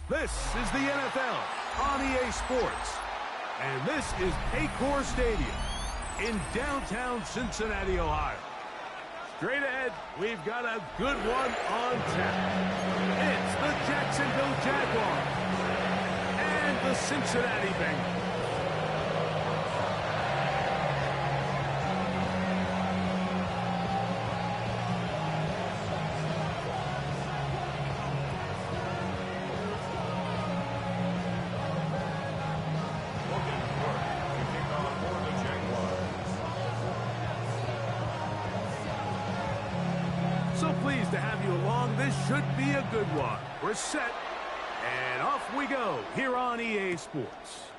This is the NFL on EA Sports. And this is Paycor Stadium in downtown Cincinnati, Ohio. Straight ahead, we've got a good one on tap. It's the Jacksonville Jaguars and the Cincinnati Bengals. So pleased to have you along. This should be a good one. We're set, and off we go here on EA Sports.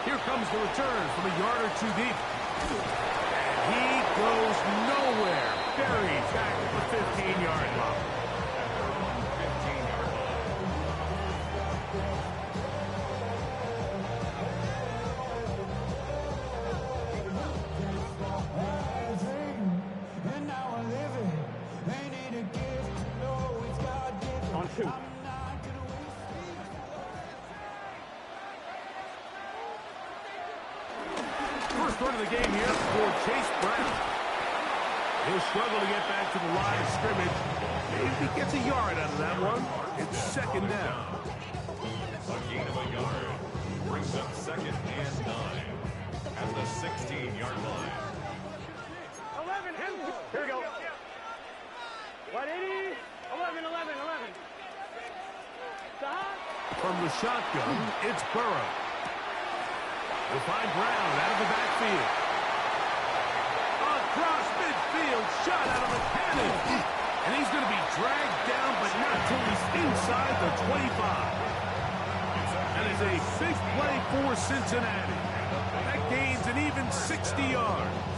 Here comes the return from a yard or two deep. And he goes nowhere. Buried back at the 15-yard line. On two. First run of the game here for Chase Brown. He'll struggle to get back to the line of scrimmage. Maybe he gets a yard out of that one. It's second down. A gain of a yard brings up 2nd and 9 at the 16-yard line. 11, here we go. 180, 11, 11, 11. Stop. From the shotgun, it's Burrow. We'll find Brown out of the backfield. Across midfield, shot out of the cannon. And he's going to be dragged down, but not till he's inside the 25. That is a big play for Cincinnati. That gains an even 60 yards.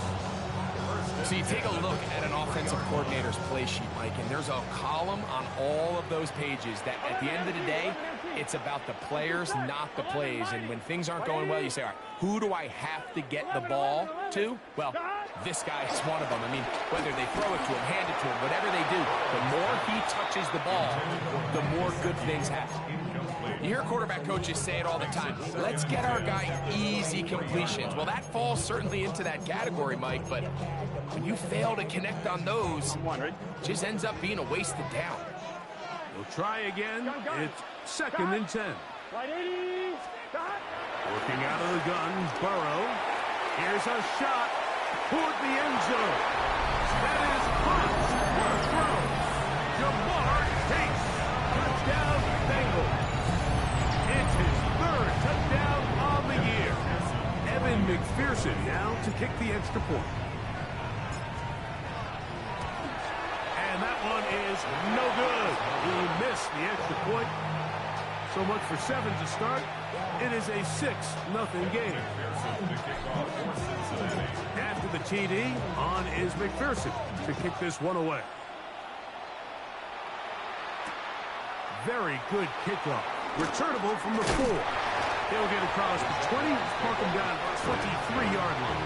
So you take a look at an offensive coordinator's play sheet, Mike, and there's a column on all of those pages that at the end of the day, it's about the players, not the plays. And when things aren't going well, you say, all right, who do I have to get the ball to? Well, this guy is one of them. I mean, whether they throw it to him, hand it to him, whatever they do, the more he touches the ball, the more good things happen. You hear quarterback coaches say it all the time. Let's get our guy easy completions. Well, that falls certainly into that category, Mike, but when you fail to connect on those, it just ends up being a wasted down. We'll try again. It's 2nd and 10. Working out of the gun, Burrow. Here's a shot toward the end zone. That is caught. Throw. Jamar Chase. Touchdown, Bengals. It's his 3rd touchdown on the year. Evan McPherson now to kick the extra point. And that one is no good. He missed the extra point. So much for 7 to start. It is a 6-0 game. After the TD, on is McPherson to kick this one away. Very good kickoff. Returnable from the 4. He'll get across the 20, park him down 23-yard line.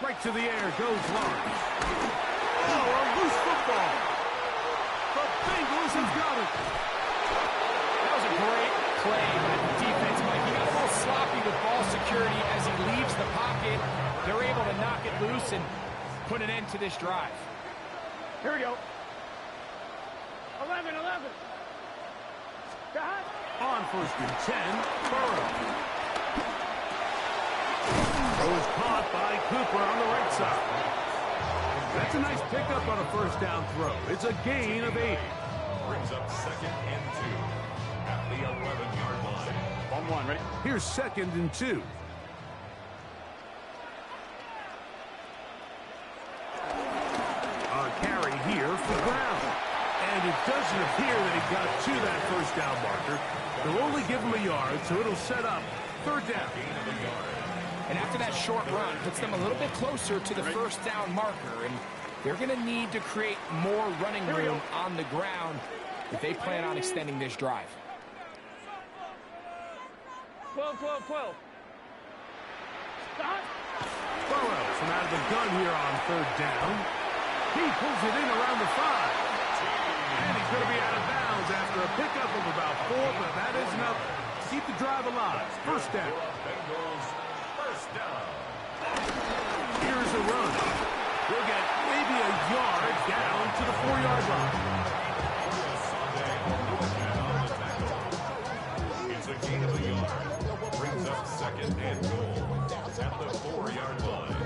Right to the air goes Lawrence. Oh, a loose football. The Bengals have got it. That was a great play by the defense, Mike. He got a little sloppy with ball security as he leaves the pocket. They're able to knock it loose and put an end to this drive. Here we go. 11, 11. Stop. On 1st and 10, Burrow. Was caught by Cooper on the right side. That's a nice pickup on a 1st down throw. It's a gain of 8. Brings up 2nd and 2 at the 11-yard line. 1-1, ready? Here's 2nd and 2. A carry here for Brown. And it doesn't appear that he got to that 1st down marker. They'll only give him a yard, so it'll set up 3rd down. Gain of a yard. And after that short run, puts them a little bit closer to the 1st down marker. And they're going to need to create more running room on the ground if they plan on extending this drive. 12, 12, 12. Burrow from out of the gun here on third down. He pulls it in around the 5. And he's going to be out of bounds after a pickup of about 4, but that is enough to keep the drive alive. First down. Bengals, first down. Here's a run. We'll get maybe a yard down to the 4-yard line. It's a gain of a yard. Brings up second and goal at the 4-yard line.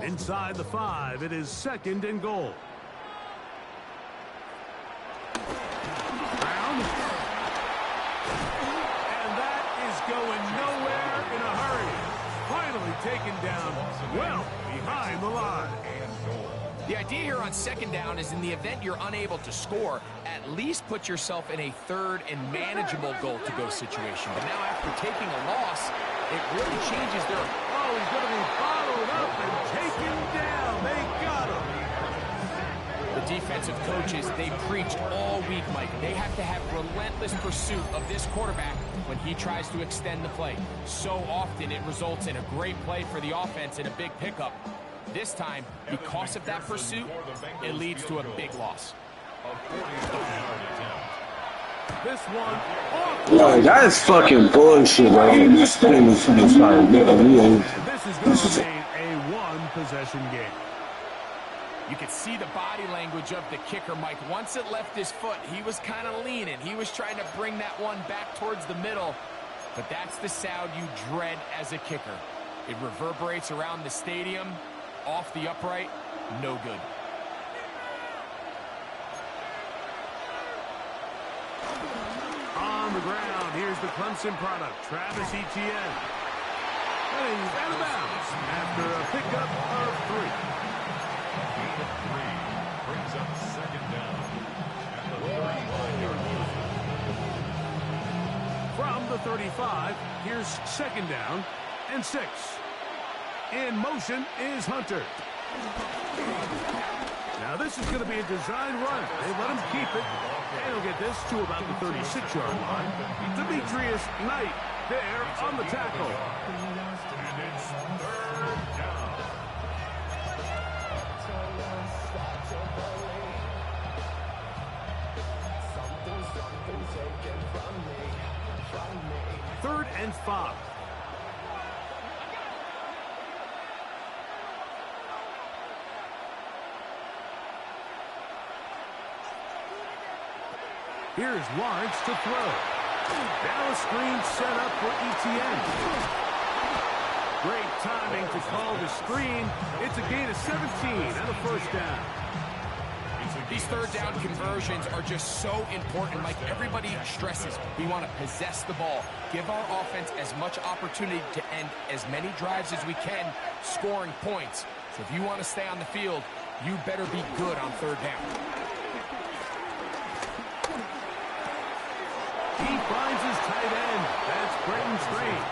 Inside the 5, it is second and goal. Brown. And that is going nowhere in a hurry. Finally taken down well behind the line. The idea here on second down is in the event you're unable to score, at least put yourself in a third and manageable goal-to-go situation. But now after taking a loss, it really changes their... Oh, he's going to be followed up and taken down. They got him. The defensive coaches, they preached all week, Mike. They have to have relentless pursuit of this quarterback when he tries to extend the play. So often it results in a great play for the offense and a big pickup. This time, because of that pursuit, it leads to a big loss. This one off. No, that is fucking bullshit, bro. This thing is like, This is going to remain a one-possession game. You could see the body language of the kicker, Mike. Once it left his foot, he was kind of leaning. He was trying to bring that one back towards the middle. But that's the sound you dread as a kicker. It reverberates around the stadium, off the upright, no good. On the ground, here's the Clemson product, Travis Etienne. And he's out of bounds after a pickup of 3. Gain of 3 brings up second down at the 35-yard line. From the 35, here's second down and 6. In motion is Hunter. Now this is going to be a design run. They let him keep it. And he'll get this to about the 36-yard line. Demetrius Knight there on the tackle. And it's third down. Third and 5. Here's Lawrence to throw. Now a screen set up for Etienne. Great timing to call the screen. It's a gain of 17 and a first down. These third down conversions are just so important, Mike. Everybody stresses we want to possess the ball, give our offense as much opportunity to end as many drives as we can, scoring points. So if you want to stay on the field, you better be good on third down. He finds his tight end. That's Brenton Strain.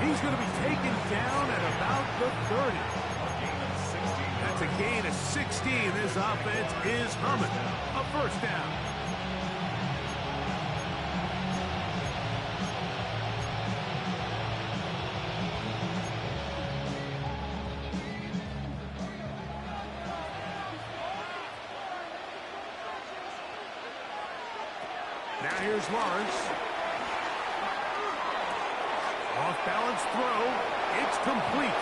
He's going to be taken down at about the 30. That's a gain of 16. This offense is humming. A first down. Now here's Lawrence. Off-balance throw. It's complete.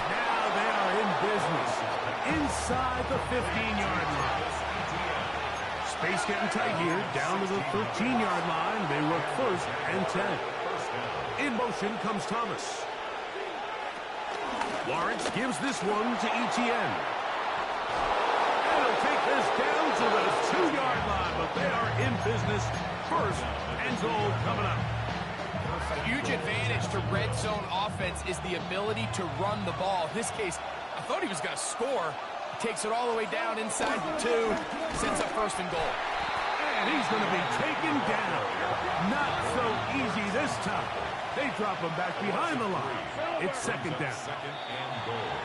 Now they are in business. Inside the 15-yard line. Space getting tight here. Down to the 13-yard line. They work first and 10. In motion comes Thomas. Lawrence gives this one to Etienne. And he'll take this down to the 2-yard line, but they are in business. First and goal coming up. A huge advantage to red zone offense is the ability to run the ball. In this case, I thought he was going to score. He takes it all the way down inside the 2, sets up first and goal. And he's going to be taken down. Not so easy this time. They drop him back behind the line. It's second down. Second and goal.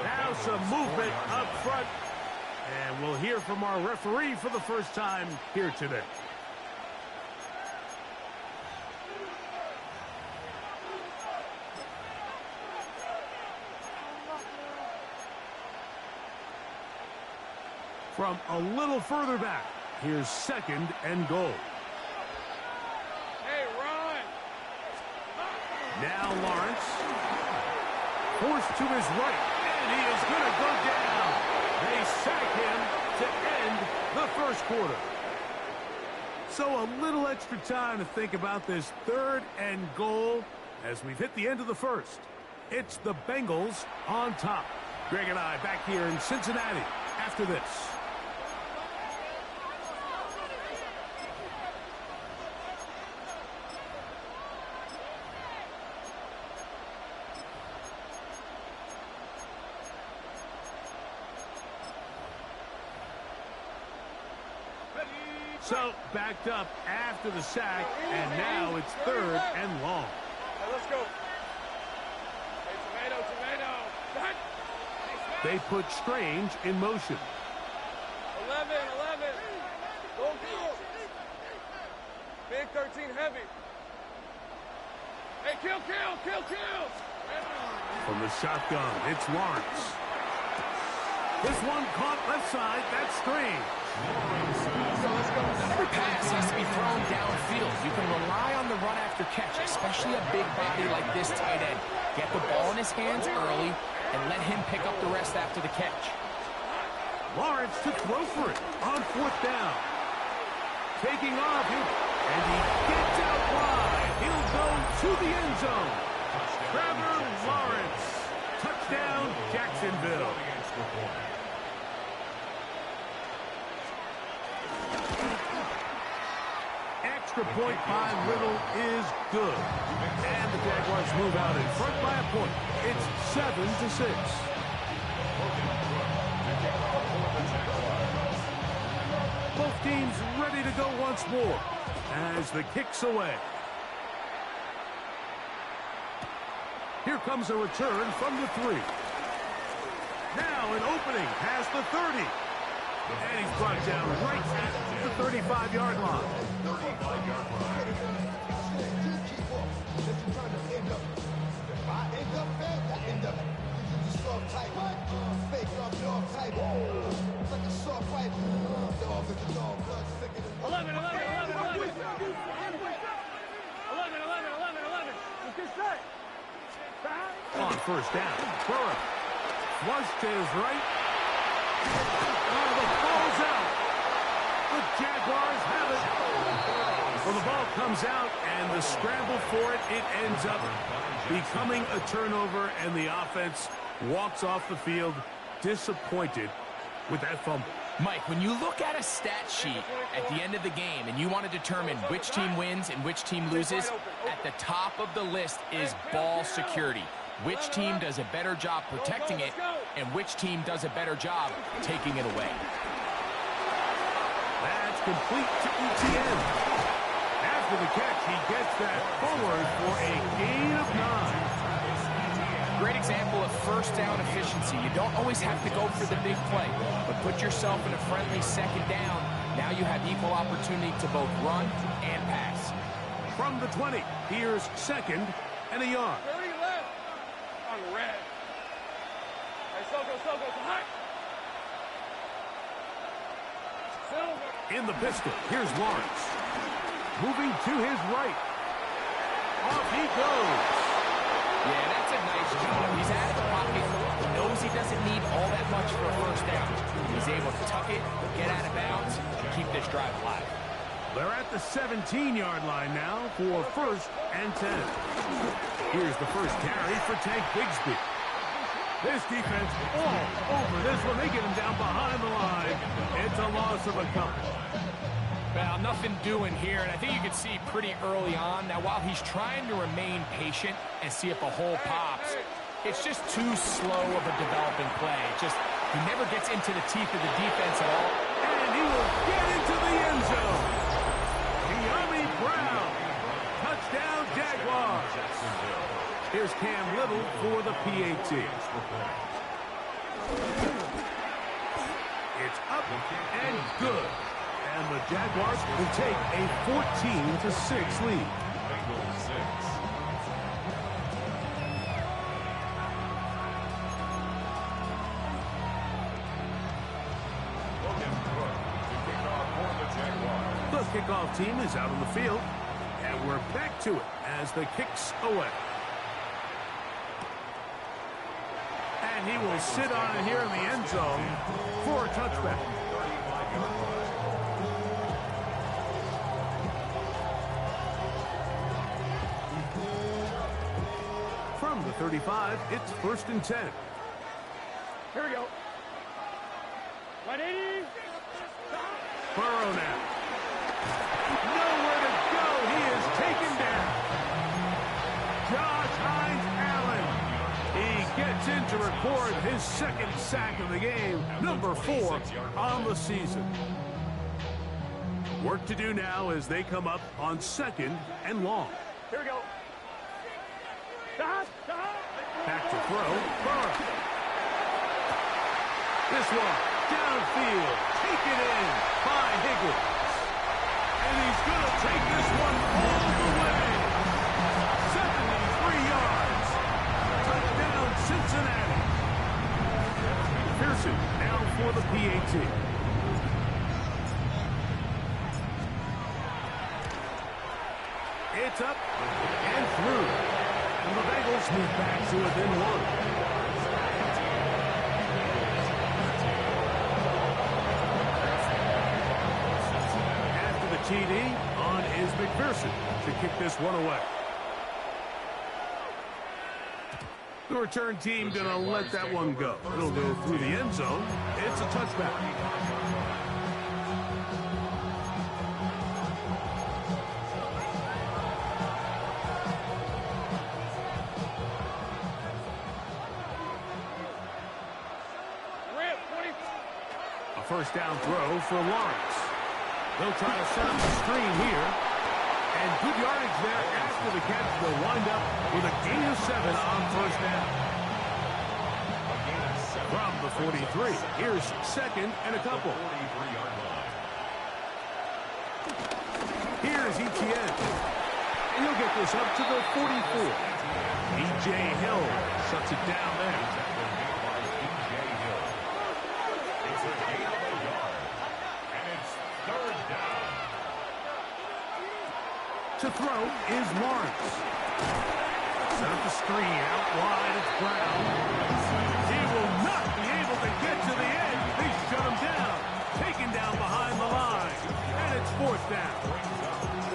Now some movement up front. And we'll hear from our referee for the first time here today. From a little further back, here's 2nd and goal. Hey, Ron! Now Lawrence. Forced to his right, and he is going to go down. They sack him to end the first quarter. So a little extra time to think about this 3rd and goal as we've hit the end of the first. It's the Bengals on top. Greg and I back here in Cincinnati after this. So, backed up after the sack, and now it's 3rd and long. Hey, let's go. Hey, tomato. They put Strange in motion. 11. Go. Big 13 heavy. Hey, kill. From the shotgun, it's Lawrence. This one caught left side. That's Strange. Every pass has to be thrown downfield. You can rely on the run after catch, especially a big body like this tight end. Get the ball in his hands early and let him pick up the rest after the catch. Lawrence to throw for it on 4th down. Taking off, and he gets out wide. He'll go to the end zone. Trevor Lawrence. Touchdown, Jacksonville. Extra point by Little is good. And the Jaguars move out in front by a point. It's 7-6. Both teams ready to go once more as the kick's away. Here comes a return from the 3. Now an opening past the 30. And he's brought down right at the 35-yard line. On 1st down, Burrow. Flush to his right. Oh, the ball's out. The Jaguars have it. Well, the ball comes out, and the scramble for it, it ends up becoming a turnover, and the offense walks off the field disappointed with that fumble. Mike, when you look at a stat sheet at the end of the game and you want to determine which team wins and which team loses, at the top of the list is ball security. Which team does a better job protecting it, and which team does a better job taking it away. That's complete to ETN. After the catch, he gets that forward for a gain of 9. Great example of 1st down efficiency. You don't always have to go for the big play, but put yourself in a friendly 2nd down. Now you have equal opportunity to both run and pass. From the 20, here's 2nd and a yard. On red. Hey, Soko, hot. Silver. In the pistol, here's Lawrence. Moving to his right. Off he goes. Yeah, that's a nice job. He's out of the pocket, knows he doesn't need all that much for a 1st down. He's able to tuck it, get out of bounds, and keep this drive alive. They're at the 17-yard line now for 1st and 10. Here's the first carry for Tank Bigsby. This defense all over this one. They get him down behind the line. It's a loss of a couple. Well, nothing doing here, and I think you can see pretty early on. Now, while he's trying to remain patient and see if a hole pops, it's just too slow of a developing play. He never gets into the teeth of the defense at all. And he will get into the end zone. De'Ami Brown. Touchdown, Jaguars. Here's Cam Little for the PAT. It's up and good. And the Jaguars will take a 14-6 lead. Bengals 6. The kickoff team is out on the field, and we're back to it as the kicks away. And he will sit on it here in the end zone for a touchback. From the 35, it's 1st and 10. Here we go. 180. Burrow now. Nowhere to go. He is taken down. Josh Hines Allen. He gets in to record his 2nd sack of the game, number 4 on the season. Work to do now as they come up on 2nd and long. Here we go. Back to throw. Burrow. This one downfield. Taken in by Higgins. And he's going to take this one all the way. 73 yards. Touchdown, Cincinnati. Pearson now for the PAT. It's up and through. And the Bengals move back to within 1. TD on is McPherson to kick this one away. The return team going to let that one go. It'll go through the end zone. It's a touchback. A 1st down throw for Lawrence. They'll try to set up the screen here. And good yardage there after the catch. They'll wind up with a gain of 7 on 1st down. From the 43, here's 2nd and a couple. Here's Etienne. And he'll get this up to the 44. E.J. Hill shuts it down there. To throw is Lawrence. Set up the screen out wide. It's Brown. He will not be able to get to the edge. They shut him down. Taken down behind the line. And it's 4th down.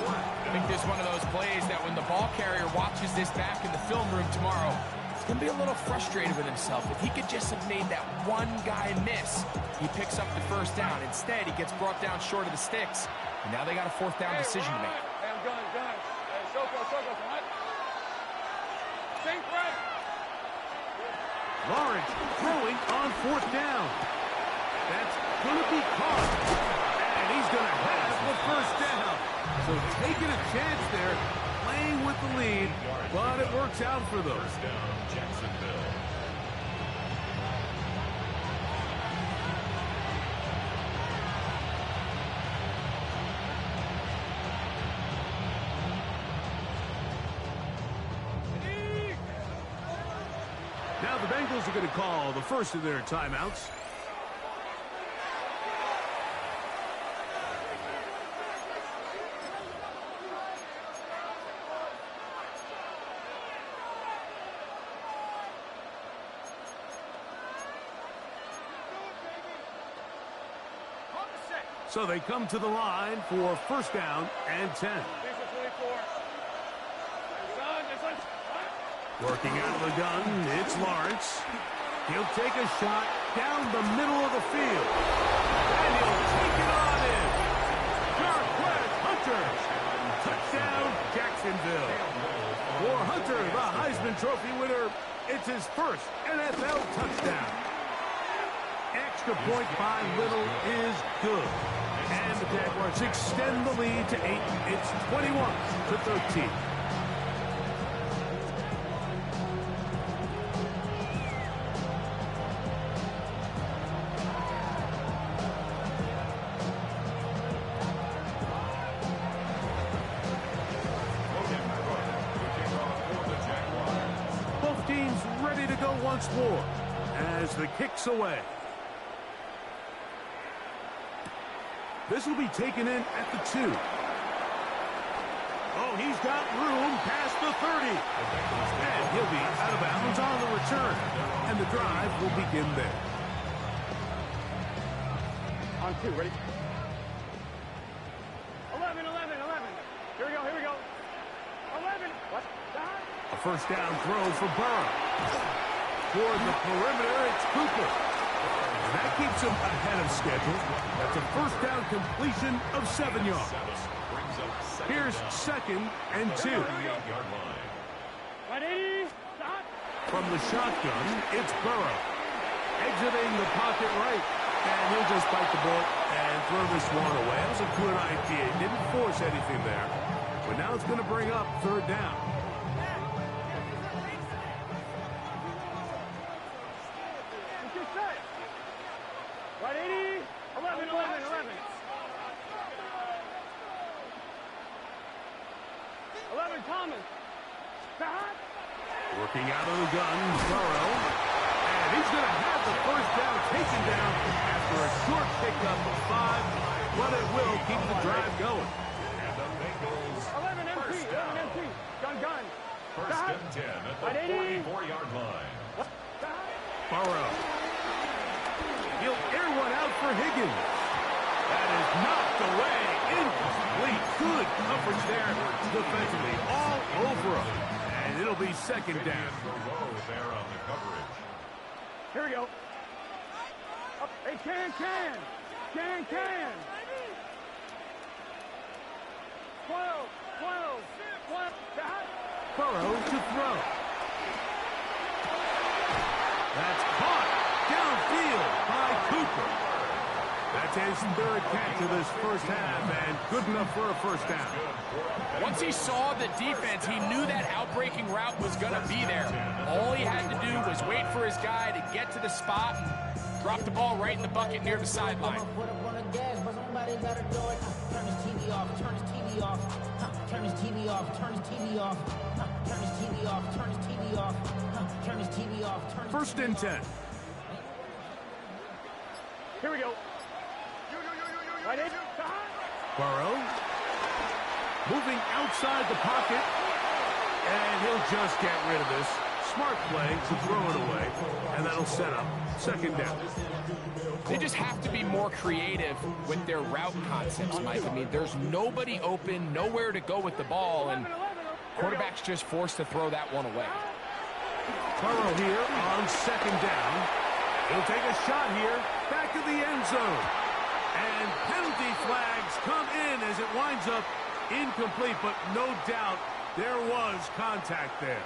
I think this is one of those plays that when the ball carrier watches this back in the film room tomorrow, he's going to be a little frustrated with himself. If he could just have made that one guy miss, he picks up the 1st down. Instead, he gets brought down short of the sticks. And now they got a 4th down decision to make. Gun. Hey, Soko, what? Think right. Lawrence throwing on 4th down. That's going to be caught. And he's going to have the 1st down. So taking a chance there, playing with the lead, but it works out for them. 1st down, Jacksonville. Now the Bengals are going to call the first of their timeouts. So they come to the line for 1st down and 10. Working out of the gun, it's Lawrence. He'll take a shot down the middle of the field. And he'll take it on in. Jarquez Hunter. Touchdown, Jacksonville. For Hunter, the Heisman Trophy winner, it's his 1st NFL touchdown. Extra point by Little is good. And the Jaguars extend the lead to 8. It's 21-13. ready to go once more as the kick's away. This will be taken in at the 2. Oh, he's got room past the 30. And he'll be out of bounds on the return. And the drive will begin there. On 2, ready? 11. Here we go. 11. What? A first down throw for Burrow. Toward the perimeter, it's Cooper. And that keeps him ahead of schedule. That's a first down completion of 7 yards. Here's 2nd and 2. 180. Stop. From the shotgun, it's Burrow. Exiting the pocket right. And he'll just bite the bullet and throw this one away. That was a good idea. He didn't force anything there. But now it's going to bring up 3rd down. Thomas. Working out of the gun, Burrow. And he's going to have the first down taken down after a short pickup of 5. But it will keep the drive going. And the Bengals 11 MT. Gun. First and 10 at the 44-yard line. Burrow. He'll air one out for Higgins. That is knocked away. Incomplete. Good coverage there defensively. All over him. And it'll be 2nd down. There on the coverage. Here we go. Hey, can. 12. Burrow to throw. That's caught downfield by Cooper. That's his 3rd catch of this first half, and good enough for a first down. Once he saw the defense, he knew that outbreaking route was going to be there. All he had to do was wait for his guy to get to the spot and drop the ball right in the bucket near the sideline. First and 10. Here we go. Burrow moving outside the pocket, and he'll just get rid of this. Smart play to throw it away, and that'll set up 2nd down. They just have to be more creative with their route concepts, Mike. I mean, there's nobody open, nowhere to go with the ball, and quarterback's just forced to throw that one away. Burrow here on 2nd down. He'll take a shot here, back of the end zone. And penalty flags come in as it winds up incomplete, but no doubt there was contact there.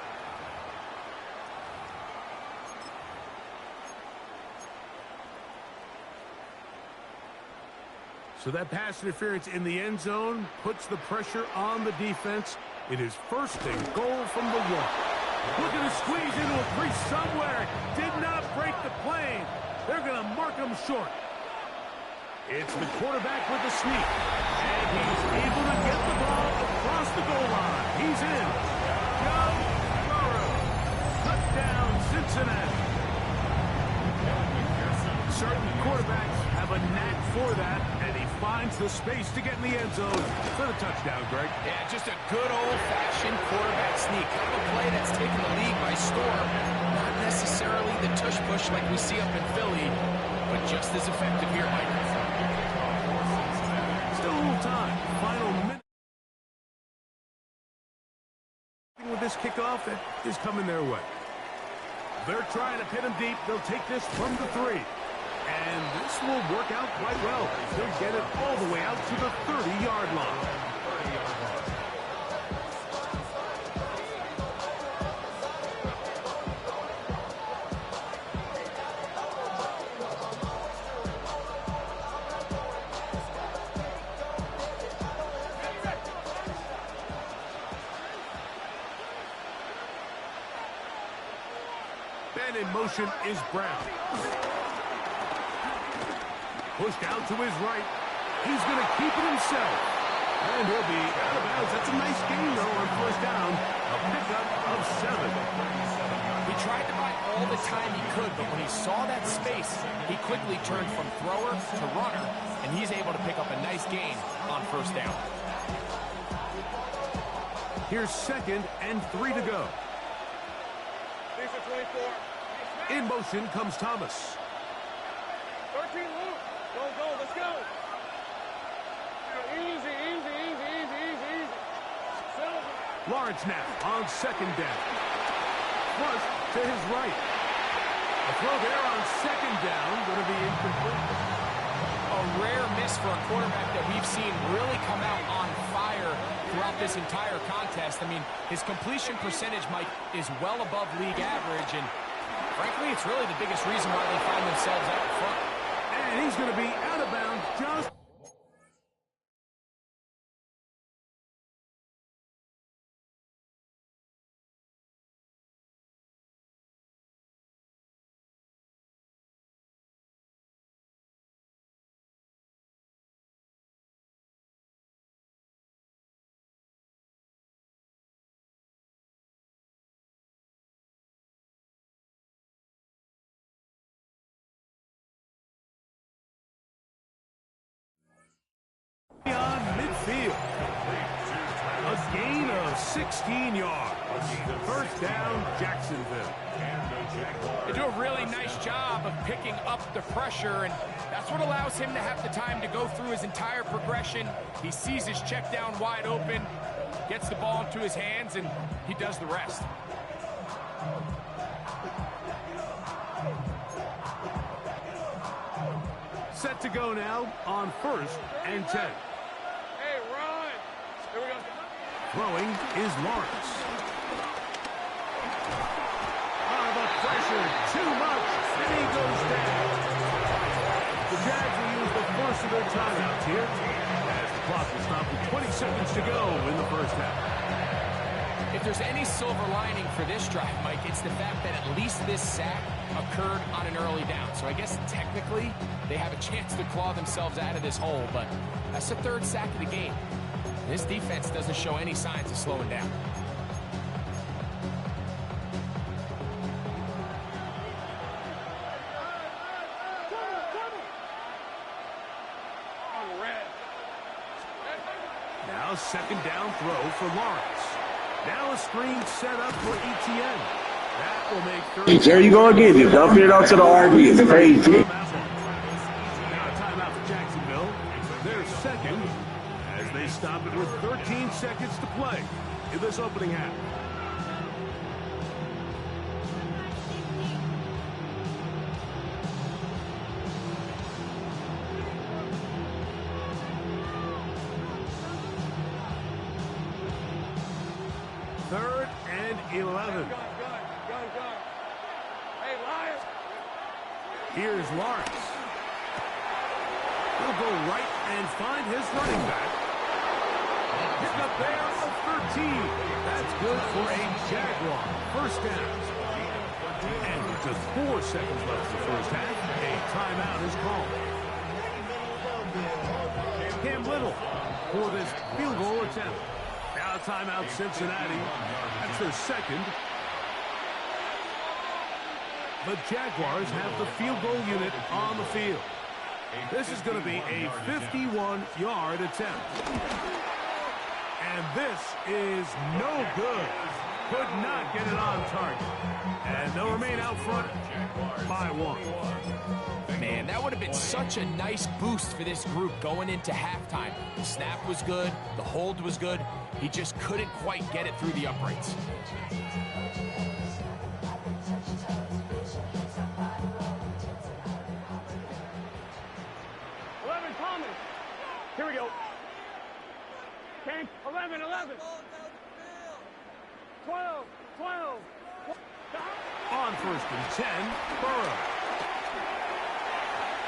So that pass interference in the end zone puts the pressure on the defense. It is 1st and goal from the 1. Looking to squeeze into a crease somewhere. Did not break the plane. They're going to mark him short. It's the quarterback with the sneak. And he's able to get the ball across the goal line. He's in. Joe Burrow. Touchdown, Cincinnati. Certain quarterbacks have a knack for that, and he finds the space to get in the end zone for the touchdown, Greg. Yeah, just a good old-fashioned quarterback sneak. Kind of a play that's taken the league by storm. Not necessarily the tush-push like we see up in Philly, but just as effective here, Mike. Still a little time. Final minute. With this kickoff that is coming their way. They're trying to pin him deep. They'll take this from the 3. And this will work out quite well. They'll get it all the way out to the 30-yard line. And in motion is Brown. Pushed out to his right. He's going to keep it himself. And he'll be out of bounds. That's a nice gain, though, on first down. A pickup of 7. He tried to buy all the time he could, but when he saw that space, he quickly turned from thrower to runner, and he's able to pick up a nice gain on first down. Here's 2nd and 3 to go. In motion comes Thomas. 13, Luke. Go, let's go. Easy, easy, easy, easy, easy, easy. Silver. Lawrence now on 2nd down. Flush to his right. A throw there on 2nd down, going to be incomplete. A rare miss for a quarterback that we've seen really come out on fire throughout this entire contest. I mean, his completion percentage, Mike, is well above league average, and frankly, it's really the biggest reason why they find themselves out front. And he's going to be out of bounds just... beyond midfield. A gain of 16 yards. First down, Jacksonville. They do a really nice job of picking up the pressure, and that's what allows him to have the time to go through his entire progression. He sees his check down wide open, gets the ball into his hands, and he does the rest. Set to go now on 1st and 10. Hey, run. Here we go. Throwing is Lawrence. The pressure, too much, and he goes down. The Jags will use the first of their timeouts here, as the clock will stop with 20 seconds to go in the first half. If there's any silver lining for this drive, Mike, it's the fact that at least this sack occurred on an early down. So I guess technically they have a chance to claw themselves out of this hole, but that's the 3rd sack of the game. This defense doesn't show any signs of slowing down. Now 2nd down throw for Lawrence. Now a screen set up for ETN. That will make 3rd. There you go again. You're dumping it out to the RB. It's crazy. Now a timeout for Jacksonville. Their 2nd as they stop it with 13 seconds to play in this opening half. Third and 11. Gun. Hey, Lion. Here's Lawrence. He'll go right and find his running back. Pick up there of 13. That's good for a Jaguar. First down. And with just 4 seconds left in the first half, a timeout is called. Cam Little for this field goal attempt. Now timeout Cincinnati. That's their 2nd. The Jaguars have the field goal unit on the field. This is going to be a 51-yard attempt. And this is no good. Could not get it on target. And they'll remain out front by 1. Man, that would have been such a nice boost for this group going into halftime. The snap was good. The hold was good. He just couldn't quite get it through the uprights. Here we go. 10, 11, 11. 12. On 1st and 10, Burrow.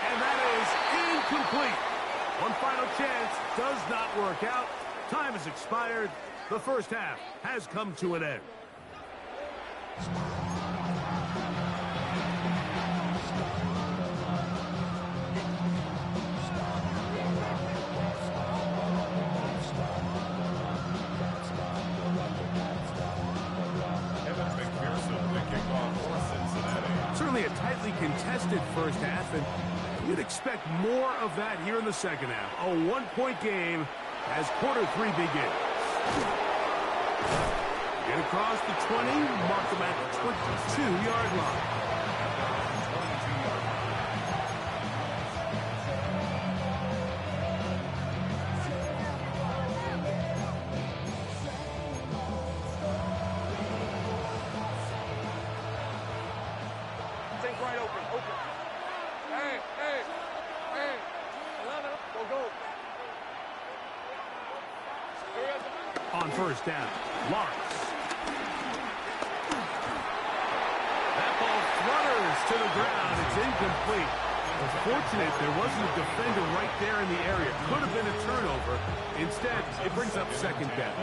And that is incomplete. One final chance does not work out. Time has expired. The first half has come to an end. Certainly a tightly contested first half, and you'd expect more of that here in the second half. A one-point game as quarter 3 begins. Get across the 20, mark them at the 22-yard line. Take right open, open. Hey, hey, hey. 11, go. On first down, Lawrence. That ball flutters to the ground. It's incomplete. Unfortunate there wasn't a defender right there in the area. Could have been a turnover. Instead, it brings up second down.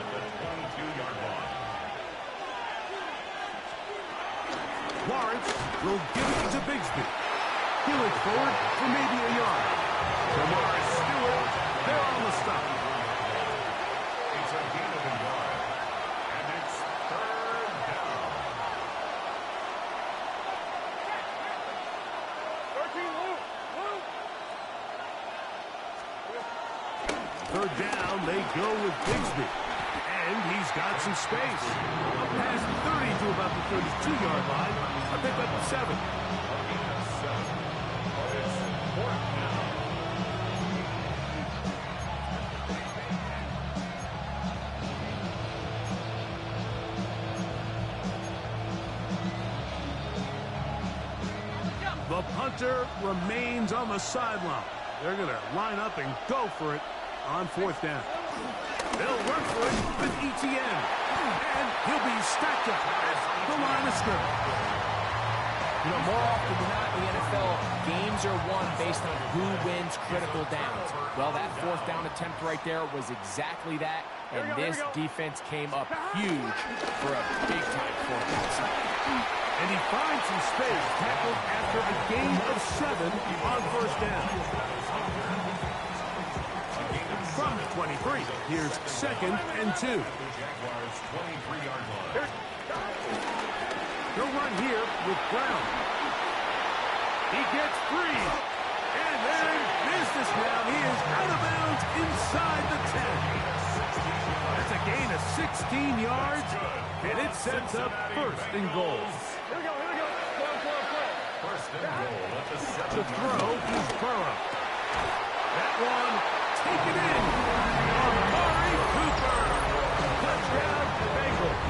Lawrence will give it to Bigsby. He'll look forward for maybe a yard. Lamar Stewart, they're on the stop. It's a gain of a yard, and it's third down. 13, Luke. Third down, they go with Bigsby. And he's got some space. Up past 30 to about the 32-yard line. A pick up of 7. It's fourth down. The punter remains on the sideline. They're going to line up and go for it on fourth down. They'll run for it with ETN. And he'll be stacked up at the line of scrimmage. You know, more often than not in the NFL, games are won based on who wins critical downs. Well, that fourth down attempt right there was exactly that, and this defense came up huge for a big-time fourth down. And he finds some space, tackled after a gain of 7 on first down. From the 23, here's second and 2. Jaguars 23-yard line. He'll run here with Brown. He gets free. And they're in business now. He is out of bounds inside the 10. That's a gain of 16 yards, and it sets up first and goal. Here we go. Play. First and goal at the 7. The throw is Burrow. That one taken in. Amari Cooper. Touchdown, Bengals.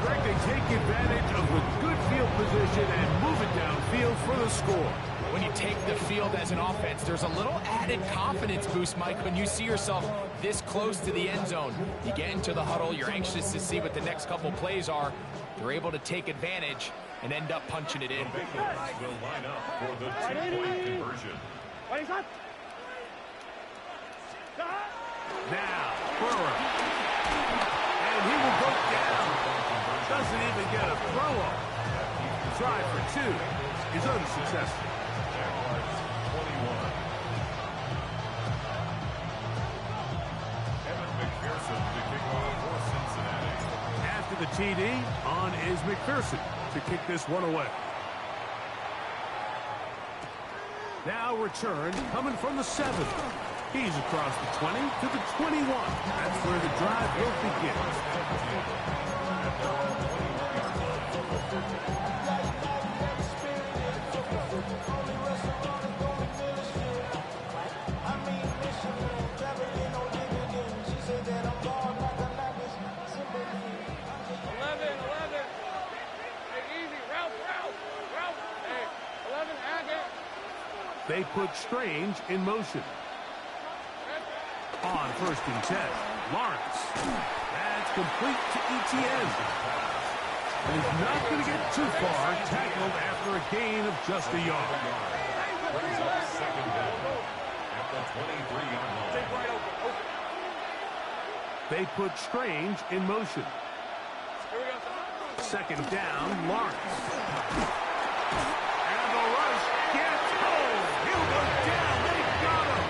Greg, they take advantage of the good field position and move it downfield for the score. When you take the field as an offense, there's a little added confidence boost, Mike, when you see yourself this close to the end zone. You get into the huddle, you're anxious to see what the next couple plays are. They're able to take advantage and end up punching it in. The Bengals will line up for the 2-point conversion. Now, Burrow. And he will go down. Doesn't even get a throw off. Try for 2 is unsuccessful. Jaguars 21. Evan McPherson to kick off for Cincinnati. After the TD, on is McPherson to kick this one away. Now return coming from the 7. He's across the 20 to the 21. That's where the drive will begin. They put Strange in motion. On first and 10, Lawrence. That's complete to ETN. And he's not going to get too far, tackled after a gain of just a yard. Brings up second down at the 23-yard line. They put Strange in motion. Second down, Lawrence. And the rush gets home. He'll go down. They got him.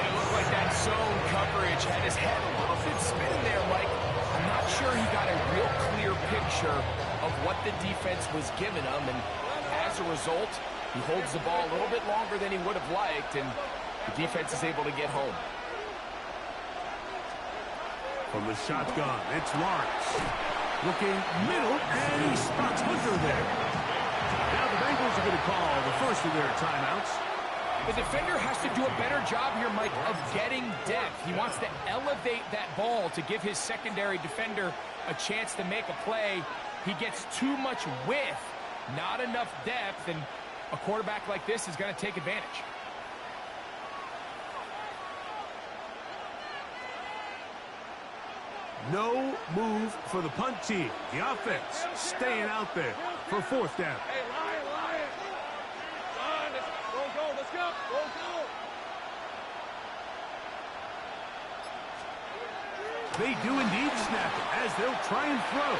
It looked like that zone coverage had his head a little bit spinning there, Mike. I'm not sure he got a real clear picture of what the defense was giving him, and as a result, he holds the ball a little bit longer than he would have liked, and the defense is able to get home. From the shotgun, it's Lawrence. Looking middle, and he spots Hunter there. Now the Bengals are going to call the first of their timeouts. The defender has to do a better job here, Mike, of getting depth. He wants to elevate that ball to give his secondary defender a chance to make a play. He gets too much width, not enough depth, and a quarterback like this is going to take advantage. No move for the punt team. The offense staying out there for fourth down. Hey, Lion. Lion, let's go. They do indeed snap it as they'll try and throw.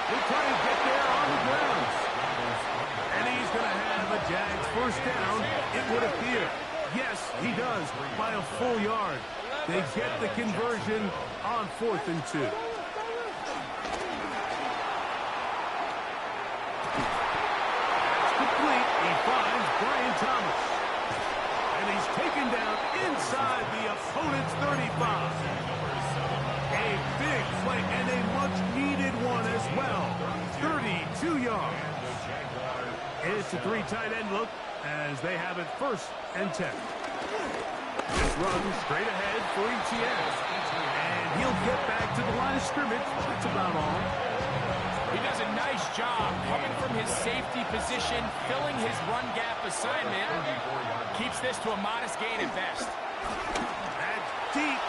They'll try and get there on the ground. And he's going to have a Jags first down, it would appear. Yes, he does, by a full yard. They get the conversion on 4th and 2. That's complete. He finds Brian Thomas. And he's taken down inside the opponent's 35. A big play and a much-needed one as well. 32 yards. It's a 3 tight end look as they have it 1st and 10. This run straight ahead for ETS. And he'll get back to the line of scrimmage. That's about all. He does a nice job coming from his safety position, filling his run gap assignment. Keeps this to a modest gain at best. That's deep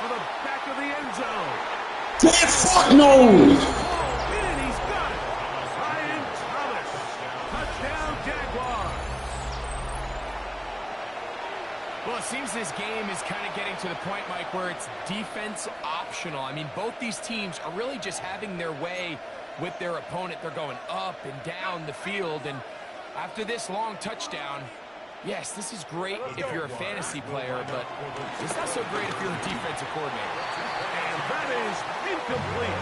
for the back of the end zone. Man, fuck no! And he's got it. Brian Thomas. Touchdown, Jaguars. Well, it seems this game is kind of getting to the point, Mike, where it's defense optional. I mean, both these teams are really just having their way with their opponent. They're going up and down the field, and after this long touchdown, yes, this is great if you're a fantasy player, but it's not so great if you're a defensive coordinator. And that is incomplete.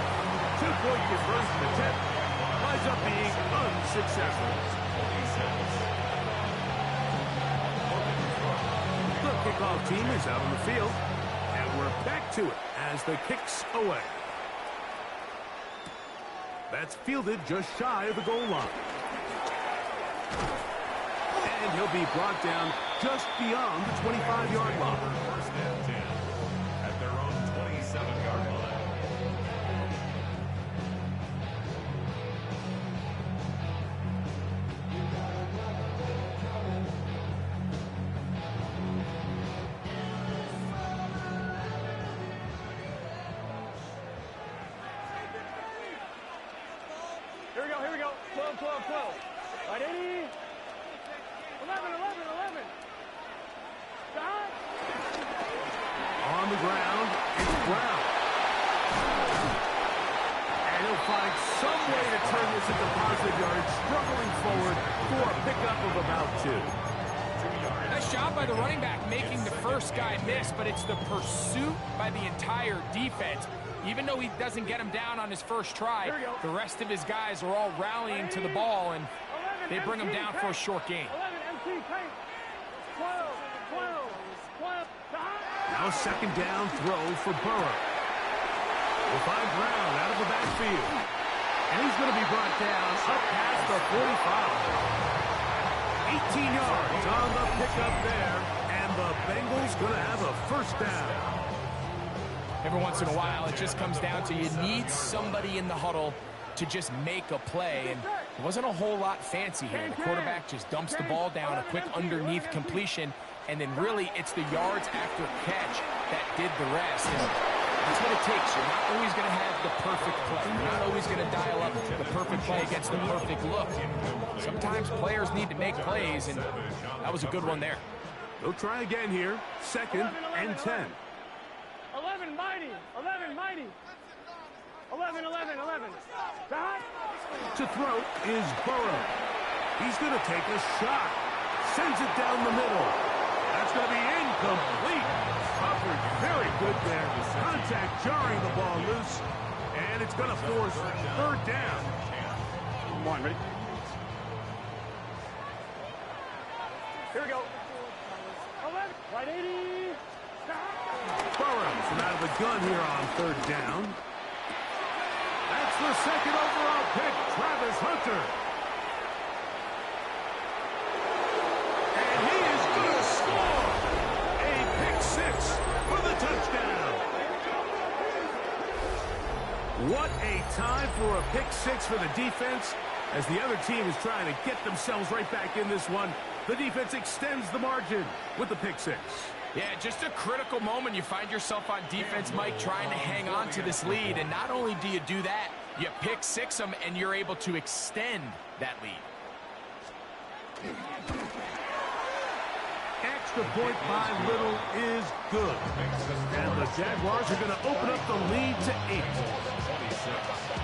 2-point conversion attempt winds up being unsuccessful. The kickoff team is out on the field, and we're back to it as the kick's away. That's fielded just shy of the goal line. And he'll be brought down just beyond the 25-yard line. 1st and 10 at their own 27-yard line. Here we go. 12. Right, 80. 11. Stop. On the ground, it's Brown. And he'll find some way to turn this into positive yards, struggling forward for a pickup of about 2. Nice job by the running back making the first guy miss, but it's the pursuit by the entire defense. Even though he doesn't get him down on his first try, the rest of his guys are all rallying to the ball, and they bring him down for a short gain. 11, 12. Now 2nd down throw for Burrow. We'll find Brown out of the backfield. And he's going to be brought down up past the 45. 18 yards on the pickup there, and the Bengals going to have a first down. Every once in a while, it just comes down to you need somebody in the huddle to just make a play, and it wasn't a whole lot fancy here. The quarterback just dumps the ball down, a quick underneath completion, and then really it's the yards after catch that did the rest. And that's what it takes. You're not always going to have the perfect play. You're not always going to dial up the perfect play against the perfect look. Sometimes players need to make plays, and that was a good one there. They'll try again here. 2nd and 10. 11, mighty. 11. To throw is Burrow. He's going to take a shot. Sends it down the middle. That's going to be incomplete. Covered very good there. Contact jarring the ball loose. And it's going to force 3rd down. on, ready? Here we go. 11, right 80. Burrow from out of the gun here on third down. That's the second overall pick, Travis Hunter. And he is going to score a pick six for the touchdown. What a time for a pick six for the defense as the other team is trying to get themselves right back in this one. The defense extends the margin with the pick six. Yeah, just a critical moment. You find yourself on defense, Mike, trying to hang on to this lead. And not only do you do that, you pick six them, and you're able to extend that lead. Extra point by Little is good. And the Jaguars are going to open up the lead to 8. 26.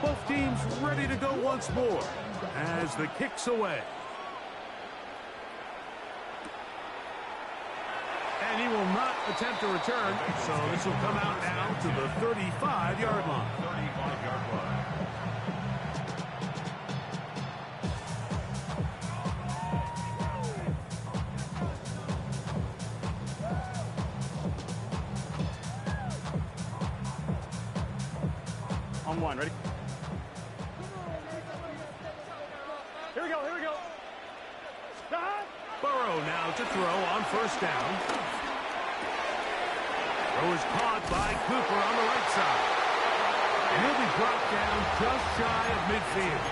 Both teams ready to go once more as the kick's away. And he will not attempt to return, so this will come out now to the 35-yard line. 35-yard line. On one, ready? Here we go, here we go. Stop. Burrow now to throw on first down. Throw is caught by Cooper on the right side. And he'll be brought down just shy of midfield.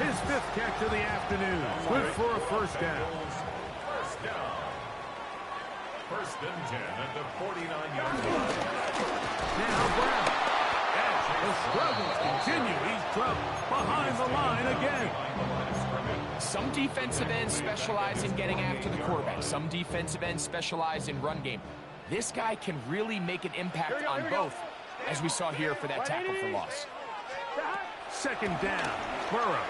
His fifth catch of the afternoon. Good for a first down. First down. First and 10 at the 49-yard line. Now Brown. The struggles continue. He's dropped behind the line again. Some defensive ends specialize in getting after the quarterback. Some defensive ends specialize in run game. This guy can really make an impact on both, as we saw here for that tackle for loss. Second down. Burrow.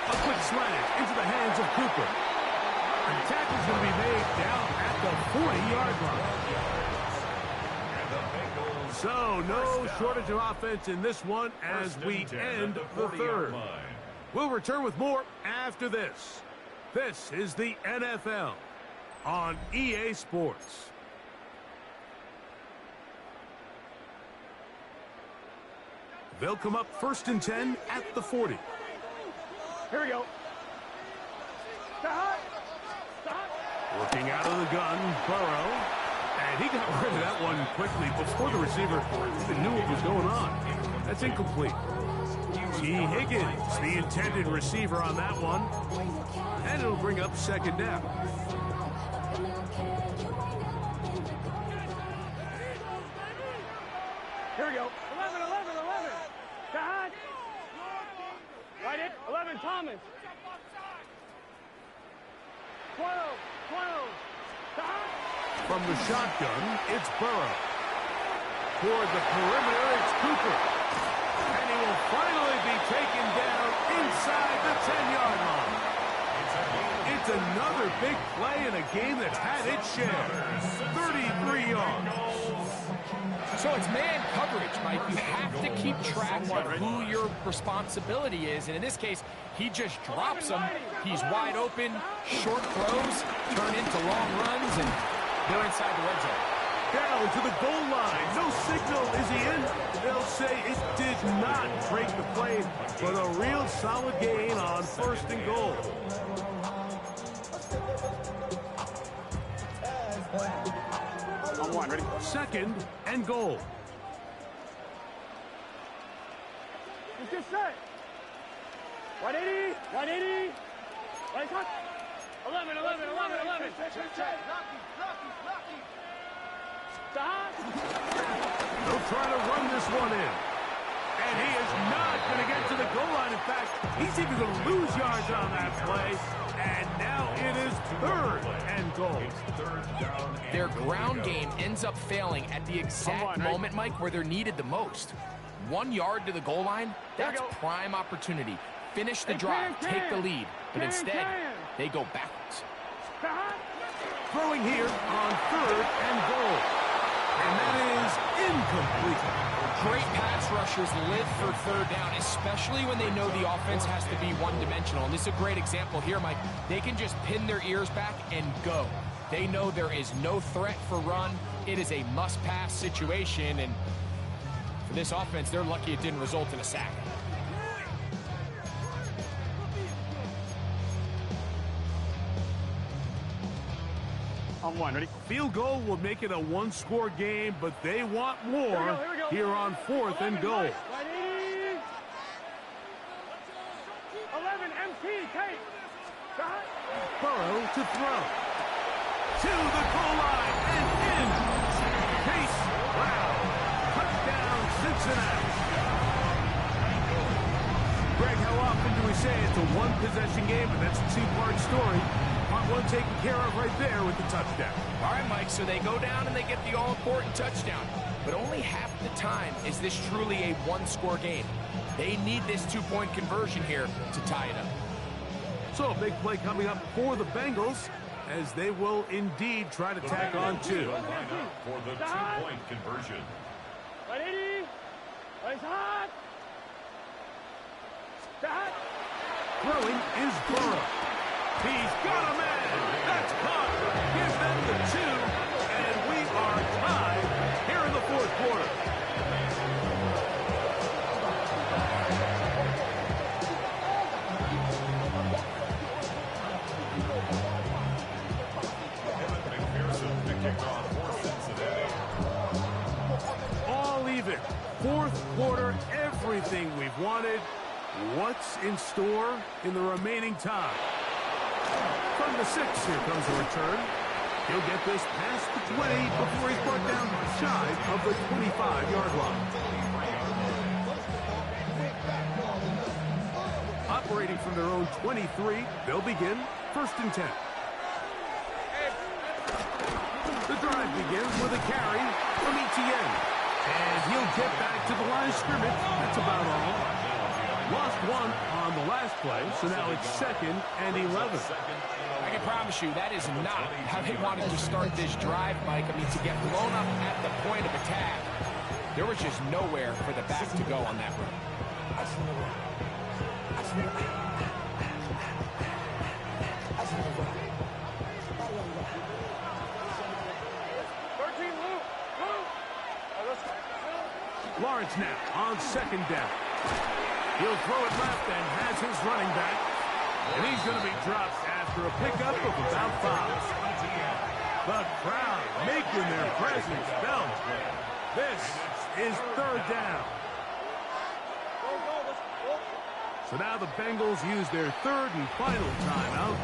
A quick slant into the hands of Cooper. And the tackle's going to be made down at the 40-yard line. So, no shortage of offense in this one as we end the third. We'll return with more after this. This is the NFL on EA Sports. They'll come up first and 10 at the 40. Here we go. Stop. Stop. Working out of the gun, Burrow. And he got rid of that one quickly before the receiver even knew what was going on. That's incomplete. T. Higgins, the intended receiver on that one. And it'll bring up second down. Here we go. 11, 11, 11. Stop. Right it. 11, Thomas. 12, 12. Stop. From the shotgun, it's Burrow. Toward the perimeter, it's Cooper. And he will finally be taken down inside the 10-yard line. It's another big play in a game that's had its share. 33 yards. So it's man coverage, Mike. You have to keep track of who your responsibility is. And in this case, he just drops him. He's wide open. Short throws turn into long runs, and they're inside the red zone. Down to the goal line. No signal. Is he in? They'll say it did not break the play, but a real solid gain on first and goal. On one, ready? Second and goal. Let's get set. 180, 180. Right touch. 11, 11, 11, 11. Stop. They'll try to run this one in. And he is not going to get to the goal line. In fact, he's even going to lose yards on that play. And now It is 3rd and goal. Their ground game ends up failing at the exact moment, Mike, where they're needed the most. 1 yard to the goal line, that's prime opportunity. Finish the drive, take the lead, but instead, they go backwards. Throwing here on 3rd and goal. And that is incomplete. Great pass rushers live for 3rd down, especially when they know the offense has to be one-dimensional. And this is a great example here, Mike. They can just pin their ears back and go. They know there is no threat for run. It is a must-pass situation, and for this offense, they're lucky it didn't result in a sack. On 1, ready? Field goal will make it a 1-score game, but they want more here on 4th and goal. 11, MT, take. Burrow to throw. To the goal line and in. Chase Brown. Touchdown, Cincinnati. Greg, how often do we say it's a one-possession game, and that's a 2-part story? Part 1 taken care of right there with the touchdown. All right, Mike, so they go down and they get the all-important touchdown. But only half the time is this truly a 1-score game. They need this 2-point conversion here to tie it up. So a big play coming up for the Bengals as they will indeed try to tack on 2. For the 2-point conversion. Ready? Race hot. Throwing is Burrow. He's got a man. That's caught. Gives them the 2, and we are tied here in the 4th quarter. All even. 4th quarter, everything we've wanted. What's in store in the remaining time? From the 6, here comes a return. He'll get this past the 20 before he's brought down shy of the 25-yard line. Operating from their own 23, they'll begin 1st and 10. The drive begins with a carry from ETN. And he'll get back to the line of scrimmage. That's about all. Lost 1 on the last play, so now it's 2nd and 11. I can promise you that is not how they wanted to start this drive, Mike. I mean, to get blown up at the point of attack, there was just nowhere for the back to go on that run. 13, Luke. Lawrence now on 2nd down. He'll throw it left and has his running back. And he's going to be dropped after a pickup of about 5. The crowd making their presence felt. This is 3rd down. So now the Bengals use their 3rd and final timeout.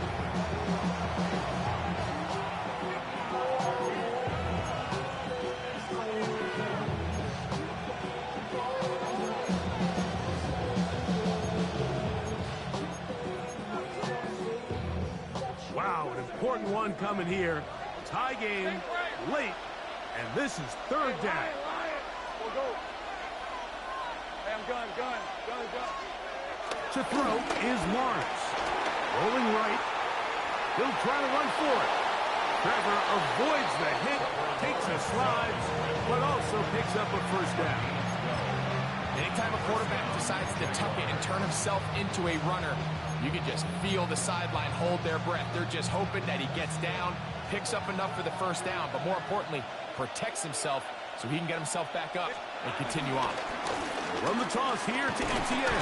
Wow, an important one coming here. Tie game, late, and this is 3rd down. Go. Hey, I'm gun. To throw is Lawrence. Rolling right. He'll try to run for it. Trevor avoids the hit, takes a slide, but also picks up a 1st down. Anytime a quarterback decides to tuck it and turn himself into a runner, you can just feel the sideline hold their breath. They're just hoping that he gets down, picks up enough for the 1st down, but more importantly, protects himself so he can get himself back up and continue on. Run the toss here to ETN.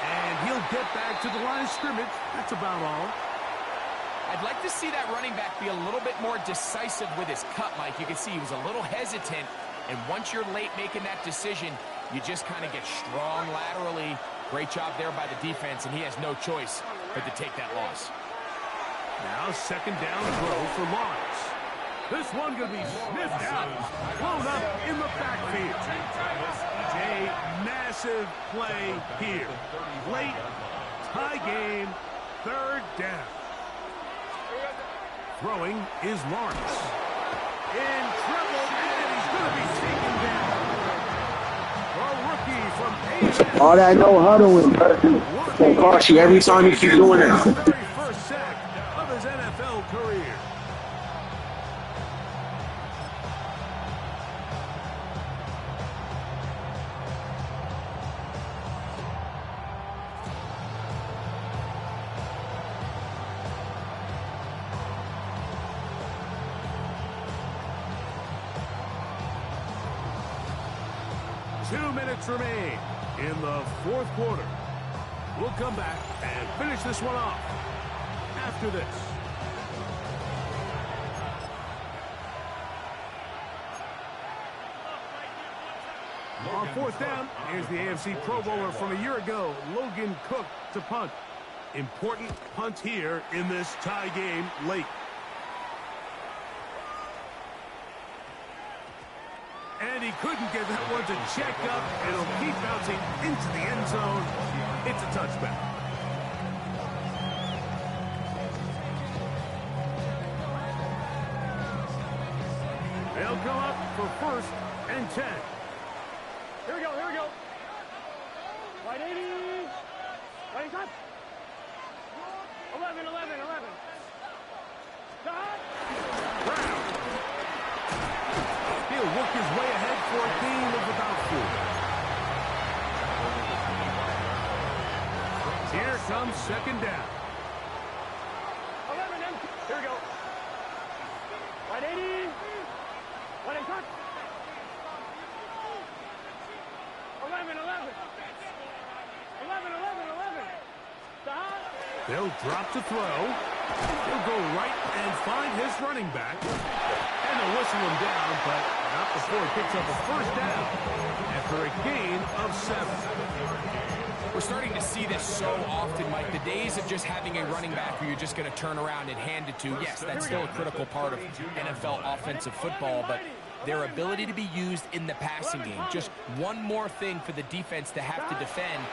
And he'll get back to the line of scrimmage. That's about all. I'd like to see that running back be a little bit more decisive with his cut, Mike. You can see he was a little hesitant, and once you're late making that decision, you just kind of get strong laterally. Great job there by the defense, and he has no choice but to take that loss. Now 2nd down throw for Lawrence. This one going to be sniffed out, blown up in the backfield. A massive play here. Late, tie game, 3rd down. Throwing is Lawrence. In trouble, and he's going to be taken down. A rookie from AT. All that no huddling, bro. Gonna cost you every time you keep doing that. The very first sack of his NFL career. Two minutes remain in the fourth quarter. We'll come back and finish this one off after this. On fourth down, here's the AFC Pro Bowler from a year ago, Logan Cook, to punt. Important punt here in this tie game late. And he couldn't get that one to check up. It'll keep bouncing into the end zone. It's a touchback. They'll come up for 1st and 10. Here we go, here we go. Right 80. Right cut. 11. Stop. Brown. He'll work his way ahead for a gain of about 4. Here comes 2nd down. 11 empty. Here we go. Right 80. Right cut. 11. 11. Stop. They'll drop to throw. He'll go right and find his running back. And they'll whistle him down, but not before he picks up a 1st down after a gain of 7. We're starting to see this so often, Mike. The days of just having a running back who you're just going to turn around and hand it to, yes, that's still a critical part of NFL offensive football, but their ability to be used in the passing game. Just one more thing for the defense to have to defend.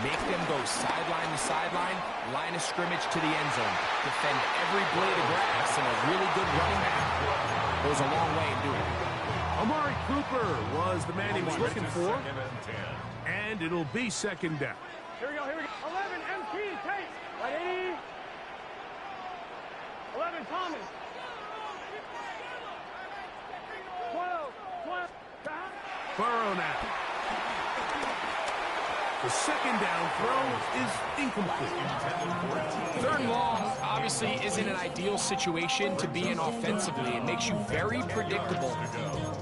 Make them go sideline to sideline, line of scrimmage to the end zone. Defend every blade of grass, and a really good running back goes a long way in doing it. Amari Cooper was the man he was looking for. And it'll be 2nd down. Here we go. 11 MT, Tate. Right 80. 11 Thomas. 12. Stop. Burrow now. The 2nd down throw is incomplete. 3rd and long obviously isn't an ideal situation to be in offensively. It makes you very predictable,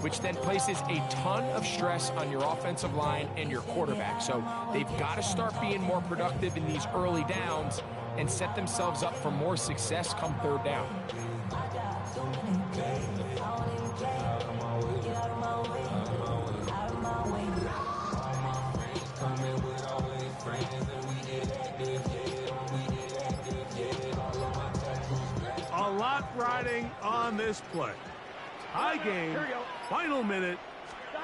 which then places a ton of stress on your offensive line and your quarterback. So they've got to start being more productive in these early downs and set themselves up for more success come 3rd down. A lot riding on this play. High game, final minute,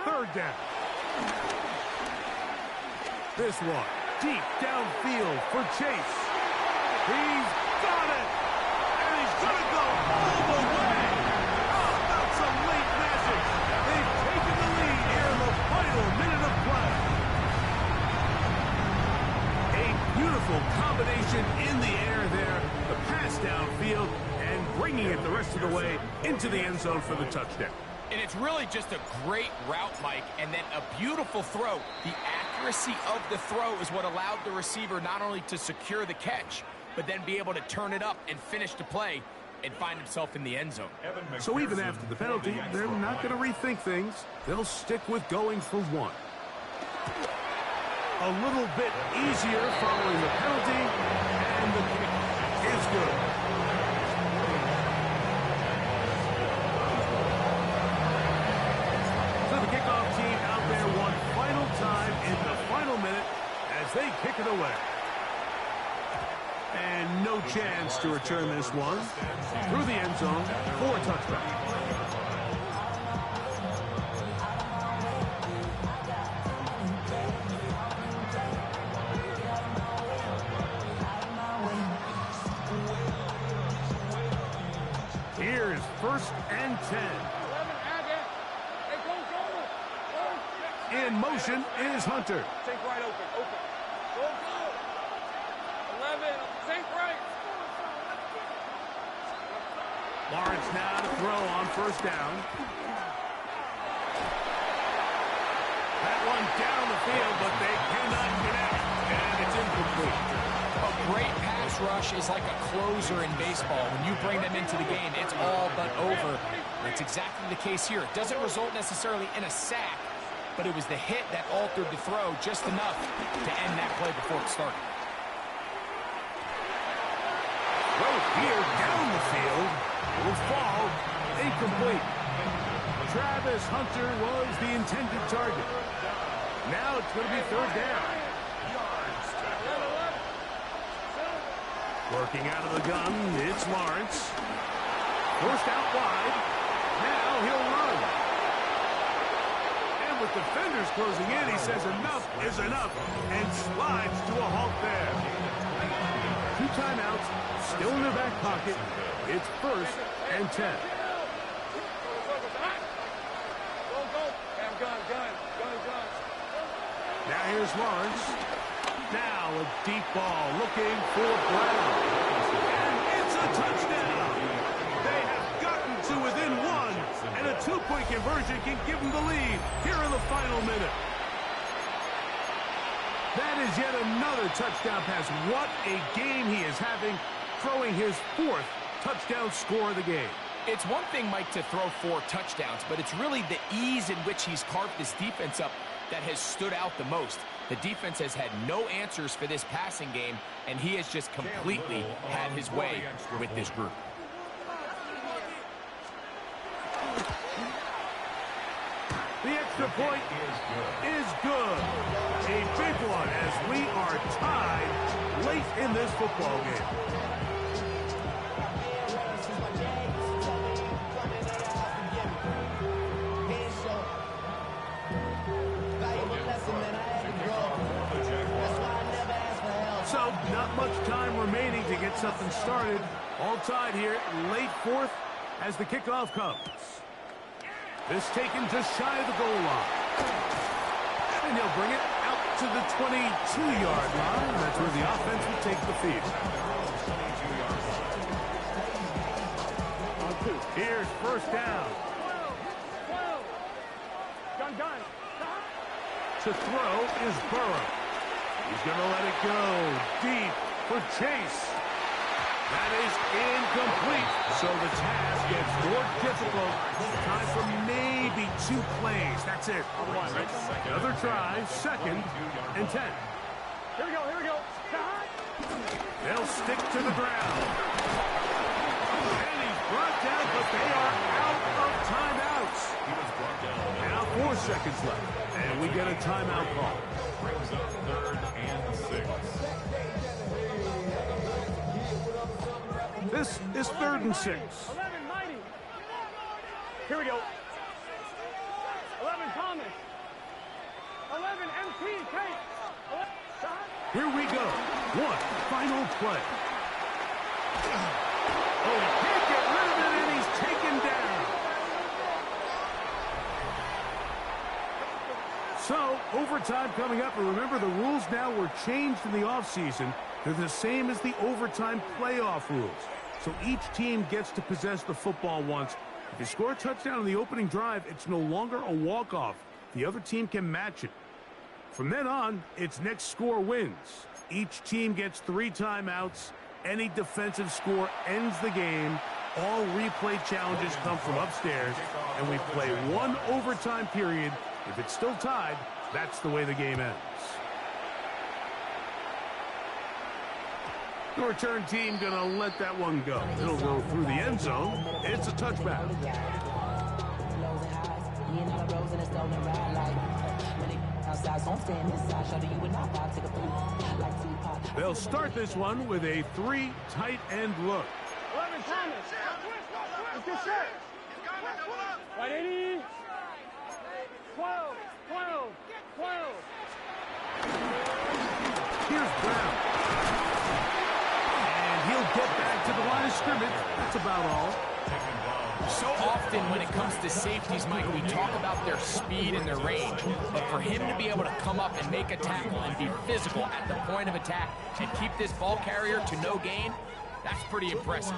3rd down. This one, deep downfield for Chase. He's got it, and he's going to go all the way. How about some late magic? They've taken the lead here in the final minute of play. A beautiful combination in the air there, the pass downfield, and bringing it the rest of the way into the end zone for the touchdown. And it's really just a great route, Mike, and then a beautiful throw. The accuracy of the throw is what allowed the receiver not only to secure the catch, but then be able to turn it up and finish the play and find himself in the end zone. So even after the penalty, they're not going to rethink things. They'll stick with going for 1. A little bit easier following the penalty, and the kick is good. So the kickoff team out there one final time in the final minute as they kick it away. And no chance to return this one through the end zone for a touchback. and 10. In motion is Hunter. Think right, open. Go. 11, think right. Lawrence now to throw on first down. That one down the field, but they cannot connect, and it's incomplete. A great pass rush is like a closer in baseball. When you bring them into the game, it's all but over. That's exactly the case here. It doesn't result necessarily in a sack, but it was the hit that altered the throw just enough to end that play before it started. Throw here down the field. Will fall. Incomplete. Travis Hunter was the intended target. Now it's going to be third down. Working out of the gun, it's Lawrence. First out wide. Now he'll run. And with defenders closing in, he says enough is enough and slides to a halt there. 2 timeouts, still in their back pocket. It's first and 10. Now here's Lawrence. Now a deep ball looking for Brown. And it's a touchdown. They have gotten to within 1, and a 2-point conversion can give them the lead here in the final minute. That is yet another touchdown pass. What a game he is having, throwing his 4th touchdown score of the game. It's one thing, Mike, to throw 4 touchdowns, but it's really the ease in which he's carved this defense up that has stood out the most. The defense has had no answers for this passing game, and he has just completely had his way with this group. The extra point is good. A big one as we are tied late in this football game. So, not much time remaining to get something started. All tied here, late 4th as the kickoff comes. This taken just shy of the goal line. And he'll bring it out to the 22-yard line. That's where the offense will take the field. Here's first down. Gun. To throw is Burrow. He's going to let it go deep for Chase. That is incomplete. So the task gets more difficult. Time for maybe 2 plays. That's it. Another try, second and 10. Here we go. They'll stick to the ground. And he's brought down, but they are out of timeouts. Now 4 seconds left. And we get a timeout call. Brings up 3rd and 6. This is 3rd and 6. 11, Mighty. Here we go. 11, Thomas. 11, MT, Kate. Here we go. One final play. Oh, he can't get rid of it, and he's taken down. So, overtime coming up. And remember, the rules now were changed in the offseason. They're the same as the overtime playoff rules. So each team gets to possess the football once. If you score a touchdown on the opening drive, it's no longer a walk-off. The other team can match it. From then on, it's next score wins. Each team gets 3 timeouts. Any defensive score ends the game. All replay challenges come from upstairs, and we play 1 overtime period. If it's still tied, that's the way the game ends. The return team going to let that one go. It'll go through the end zone. It's a touchback. They'll start this one with a 3 tight end look. 11, Thomas. Let's get set. Right, 80. 12. Here's Brown. And he'll get back to the line of scrimmage. That's about all. So often when it comes to safeties, Mike, we talk about their speed and their range. But for him to be able to come up and make a tackle and be physical at the point of attack and keep this ball carrier to no gain, that's pretty impressive.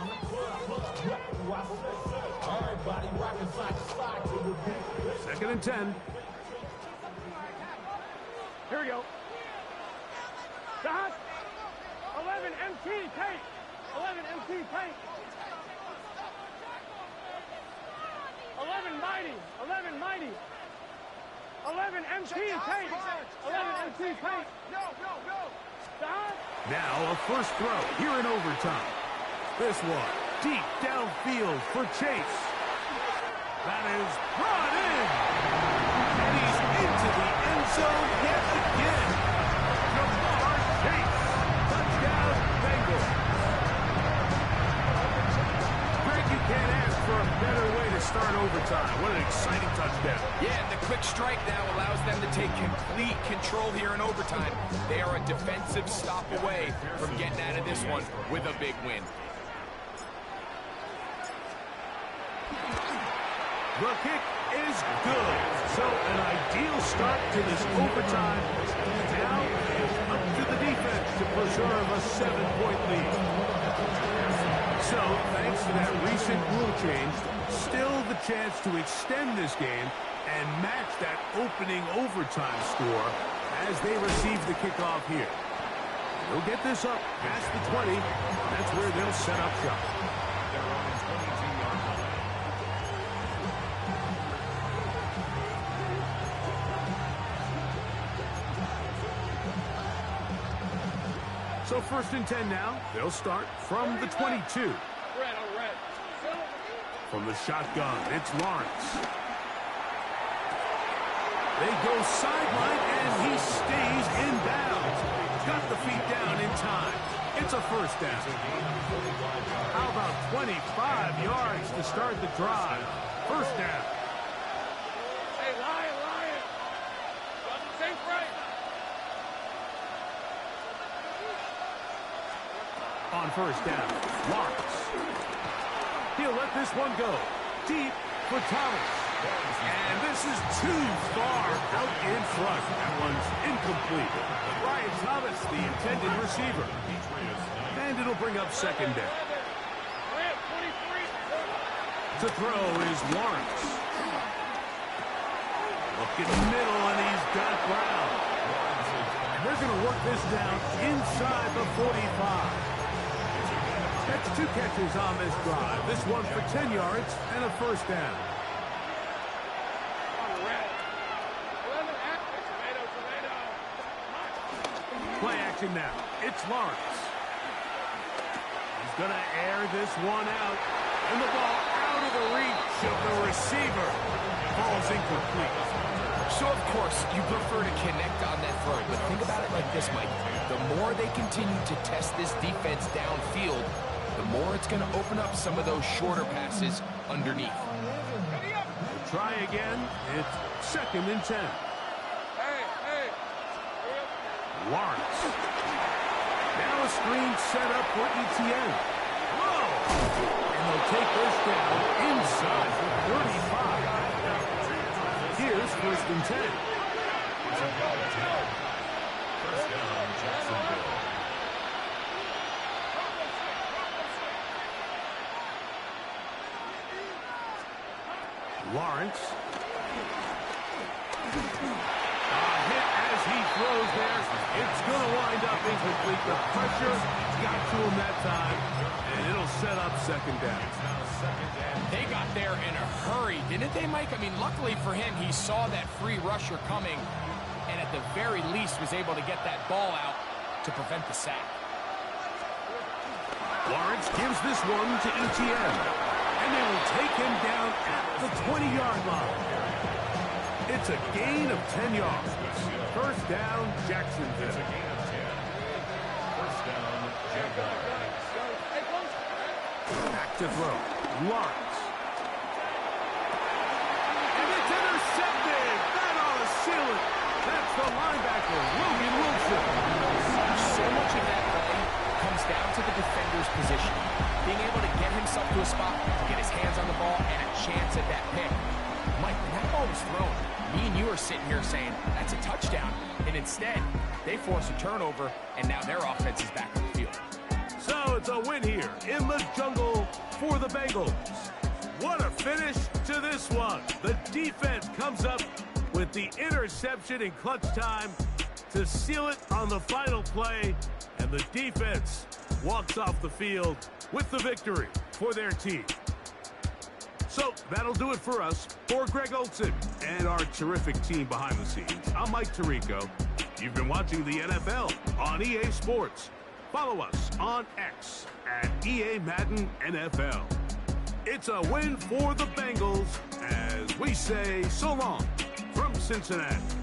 Second and 10. Here we go. Dot. 11 MT tape. 11 MT tape. 11 mighty. 11 mighty. 11 MT tape. 11 MT tape. Dot. Now a first throw here in overtime. This one deep downfield for Chase. That is brought in. And he's into the end zone yet again. Jamar Chase. Touchdown, Bengals. Greg, you can't ask for a better way to start overtime. What an exciting touchdown. Yeah, and the quick strike now allows them to take complete control here in overtime. They are a defensive stop away from getting out of this one with a big win. The kick is good. So an ideal start to this overtime. Now it's up to the defense to preserve a 7-point lead. So thanks to that recent rule change, still the chance to extend this game and match that opening overtime score as they receive the kickoff here. They'll get this up past the 20. That's where they'll set up shop. They're on the 22-yard line. So first and 10 now. They'll start from the 22. From the shotgun, it's Lawrence. They go sideline, and he stays in bounds. Got the feet down in time. It's a first down. How about 25 yards to start the drive? First down. Hey, Lion. Safe right. On first down, Lawrence. He'll let this one go. Deep for Thomas. And this is too far out in front. That one's incomplete. Brian Thomas, the intended receiver. And it'll bring up second down. To throw is Lawrence. Look in the middle, and he's got Brown. And they're going to work this down inside the 45. That's 2 catches on this drive. This one for 10 yards and a first down. Play action now. It's Lawrence. He's going to air this one out. And the ball out of the reach of the receiver. Ball's incomplete. So, of course, you prefer to connect on that throw. But think about it like this, Mike. The more they continue to test this defense downfield, the more it's going to open up some of those shorter passes underneath. Try again. It's second and 10. Lawrence. Now a screen set up for ETN. Whoa! And they'll take this down inside the 35. Here's first and 10. First down, Jacksonville. Lawrence. A hit as he throws there. It's going to wind up incomplete. The pressure got to him that time, and it'll set up second down. They got there in a hurry, didn't they, Mike? I mean, luckily for him, he saw that free rusher coming, and at the very least was able to get that ball out to prevent the sack. Lawrence gives this one to ETN, and they will take him down at the 20-yard line. It's a gain of 10 yards. First down, Jacksonville. It's a gain of 10. First down, Jaguars. Back to throw. Lawrence. And it's intercepted. That ought to seal it. That's the linebacker, Logan Wilson. So much of that play comes down to the defender's position. Being able to get himself to a spot, get his hands on the ball, and are sitting here saying, that's a touchdown. And instead, they force a turnover, and now their offense is back on the field. So it's a win here in the jungle for the Bengals. What a finish to this one. The defense comes up with the interception in clutch time to seal it on the final play, and the defense walks off the field with the victory for their team. So that'll do it for us. For Greg Olson and our terrific team behind the scenes, I'm Mike Tirico. You've been watching the NFL on EA Sports. Follow us on X at EA Madden NFL. It's a win for the Bengals as we say so long from Cincinnati.